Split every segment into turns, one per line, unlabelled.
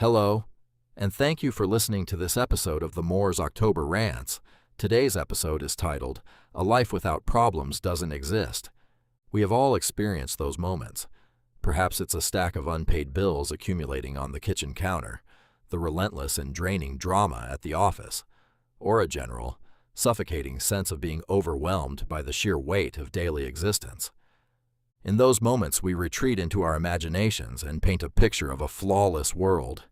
Hello, and thank you for listening to this episode of the Moore's October Rants. Today's episode is titled, A Life Without Problems Doesn't Exist. We have all experienced those moments. Perhaps it's a stack of unpaid bills accumulating on the kitchen counter, the relentless and draining drama at the office, or a general, suffocating sense of being overwhelmed by the sheer weight of daily existence. In those moments, we retreat into our imaginations and paint a picture of a flawless world.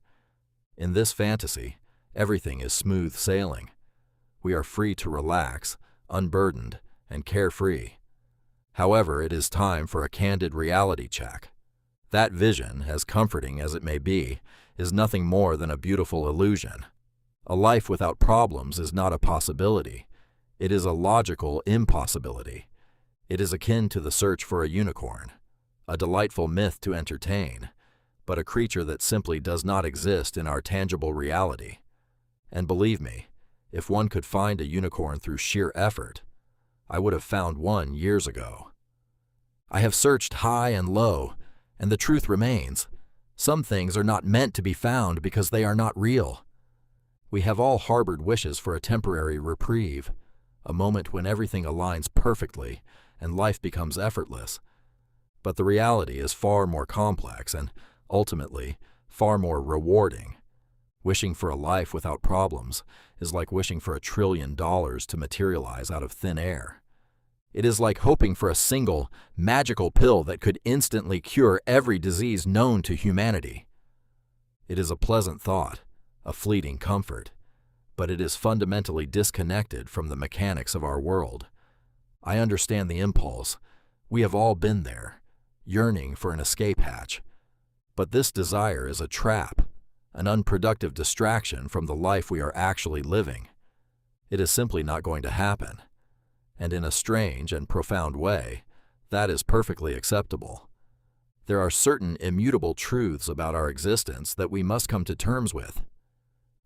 In this fantasy, everything is smooth sailing. We are free to relax, unburdened, and carefree. However, it is time for a candid reality check. That vision, as comforting as it may be, is nothing more than a beautiful illusion. A life without problems is not a possibility. It is a logical impossibility. It is akin to the search for a unicorn, a delightful myth to entertain, but a creature that simply does not exist in our tangible reality. And believe me, if one could find a unicorn through sheer effort, I would have found one years ago. I have searched high and low, and the truth remains. Some things are not meant to be found because they are not real. We have all harbored wishes for a temporary reprieve, a moment when everything aligns perfectly and life becomes effortless. But the reality is far more complex and, ultimately, far more rewarding. Wishing for a life without problems is like wishing for $1 trillion to materialize out of thin air. It is like hoping for a single, magical pill that could instantly cure every disease known to humanity. It is a pleasant thought, a fleeting comfort, but it is fundamentally disconnected from the mechanics of our world. I understand the impulse. We have all been there, yearning for an escape hatch. But this desire is a trap, an unproductive distraction from the life we are actually living. It is simply not going to happen. And in a strange and profound way, that is perfectly acceptable. There are certain immutable truths about our existence that we must come to terms with.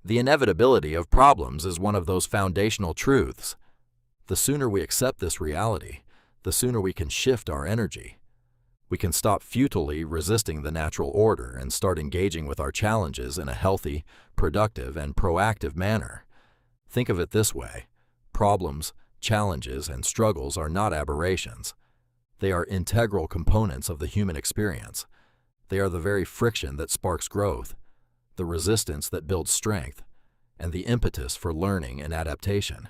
The inevitability of problems is one of those foundational truths. The sooner we accept this reality, the sooner we can shift our energy. We can stop futilely resisting the natural order and start engaging with our challenges in a healthy, productive, and proactive manner. Think of it this way: problems, challenges, and struggles are not aberrations. They are integral components of the human experience. They are the very friction that sparks growth, the resistance that builds strength, and the impetus for learning and adaptation.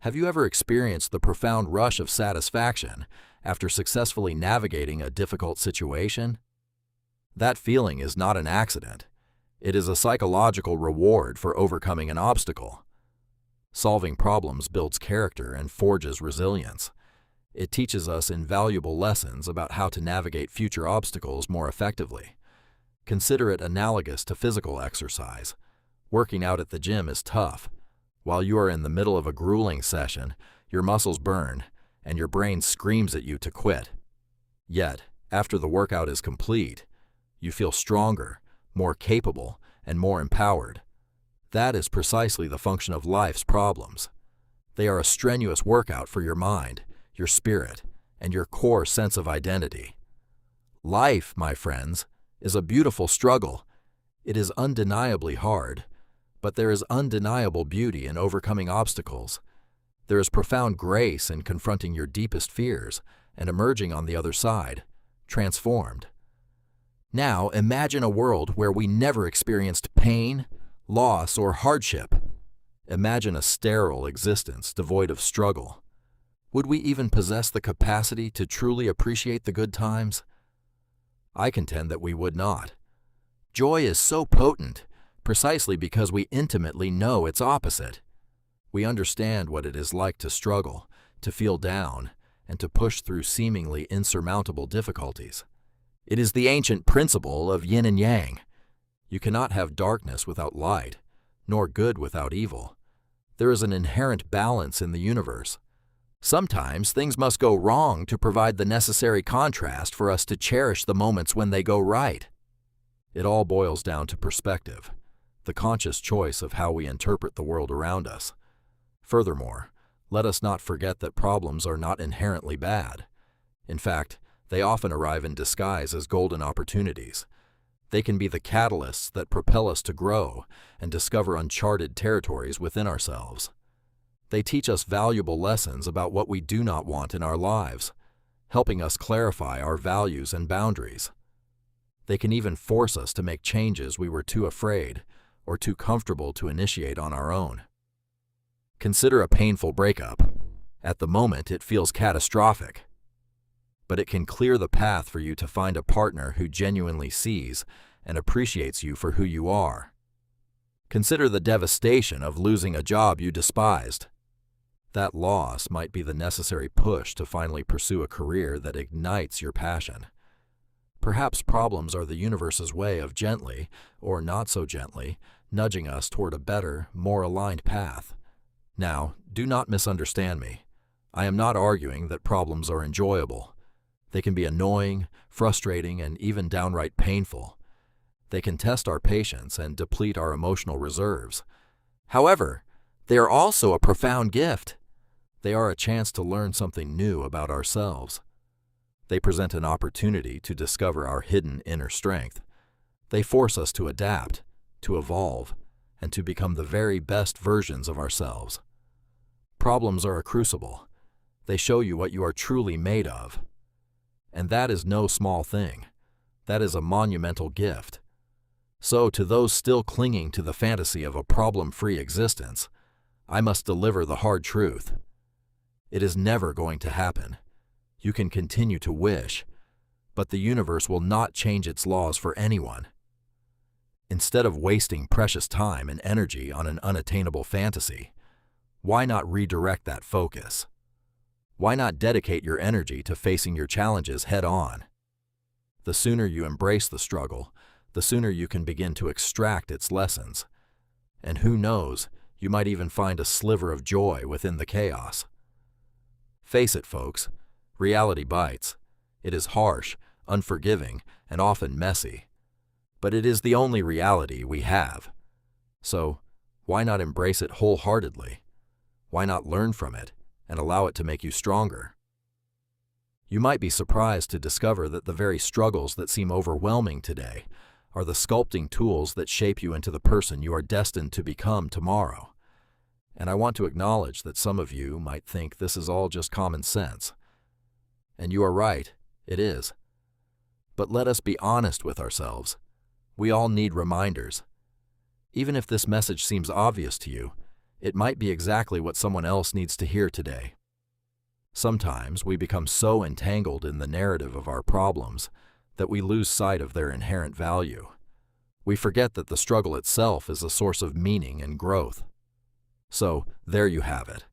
Have you ever experienced the profound rush of satisfaction after successfully navigating a difficult situation? That feeling is not an accident. It is a psychological reward for overcoming an obstacle. Solving problems builds character and forges resilience. It teaches us invaluable lessons about how to navigate future obstacles more effectively. Consider it analogous to physical exercise. Working out at the gym is tough. While you are in the middle of a grueling session, your muscles burn, and your brain screams at you to quit. Yet, after the workout is complete, you feel stronger, more capable, and more empowered. That is precisely the function of life's problems. They are a strenuous workout for your mind, your spirit, and your core sense of identity. Life, my friends, is a beautiful struggle. It is undeniably hard, but there is undeniable beauty in overcoming obstacles. There is profound grace in confronting your deepest fears and emerging on the other side, transformed. Now imagine a world where we never experienced pain, loss, or hardship. Imagine a sterile existence devoid of struggle. Would we even possess the capacity to truly appreciate the good times? I contend that we would not. Joy is so potent, precisely because we intimately know its opposite. We understand what it is like to struggle, to feel down, and to push through seemingly insurmountable difficulties. It is the ancient principle of yin and yang. You cannot have darkness without light, nor good without evil. There is an inherent balance in the universe. Sometimes things must go wrong to provide the necessary contrast for us to cherish the moments when they go right. It all boils down to perspective, the conscious choice of how we interpret the world around us. Furthermore, let us not forget that problems are not inherently bad. In fact, they often arrive in disguise as golden opportunities. They can be the catalysts that propel us to grow and discover uncharted territories within ourselves. They teach us valuable lessons about what we do not want in our lives, helping us clarify our values and boundaries. They can even force us to make changes we were too afraid or too comfortable to initiate on our own. Consider a painful breakup. At the moment, it feels catastrophic, but it can clear the path for you to find a partner who genuinely sees and appreciates you for who you are. Consider the devastation of losing a job you despised. That loss might be the necessary push to finally pursue a career that ignites your passion. Perhaps problems are the universe's way of gently, or not so gently, nudging us toward a better, more aligned path. Now, do not misunderstand me. I am not arguing that problems are enjoyable. They can be annoying, frustrating, and even downright painful. They can test our patience and deplete our emotional reserves. However, they are also a profound gift. They are a chance to learn something new about ourselves. They present an opportunity to discover our hidden inner strength. They force us to adapt, to evolve, and to become the very best versions of ourselves. Problems are a crucible. They show you what you are truly made of. And that is no small thing. That is a monumental gift. So, to those still clinging to the fantasy of a problem-free existence, I must deliver the hard truth. It is never going to happen. You can continue to wish, but the universe will not change its laws for anyone. Instead of wasting precious time and energy on an unattainable fantasy, why not redirect that focus? Why not dedicate your energy to facing your challenges head-on? The sooner you embrace the struggle, the sooner you can begin to extract its lessons. And who knows, you might even find a sliver of joy within the chaos. Face it, folks, reality bites. It is harsh, unforgiving, and often messy. But it is the only reality we have. So, why not embrace it wholeheartedly? Why not learn from it and allow it to make you stronger? You might be surprised to discover that the very struggles that seem overwhelming today are the sculpting tools that shape you into the person you are destined to become tomorrow. And I want to acknowledge that some of you might think this is all just common sense. And you are right, it is. But let us be honest with ourselves. We all need reminders. Even if this message seems obvious to you, it might be exactly what someone else needs to hear today. Sometimes we become so entangled in the narrative of our problems that we lose sight of their inherent value. We forget that the struggle itself is a source of meaning and growth. So, there you have it.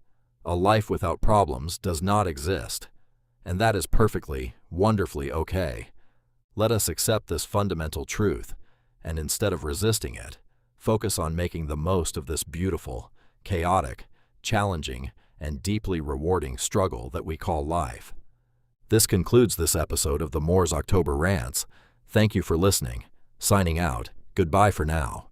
A life without problems does not exist. And that is perfectly, wonderfully okay. Let us accept this fundamental truth, and instead of resisting it, focus on making the most of this beautiful, chaotic, challenging, and deeply rewarding struggle that we call life. This concludes this episode of the Moors October Rants. Thank you for listening. Signing out. Goodbye for now.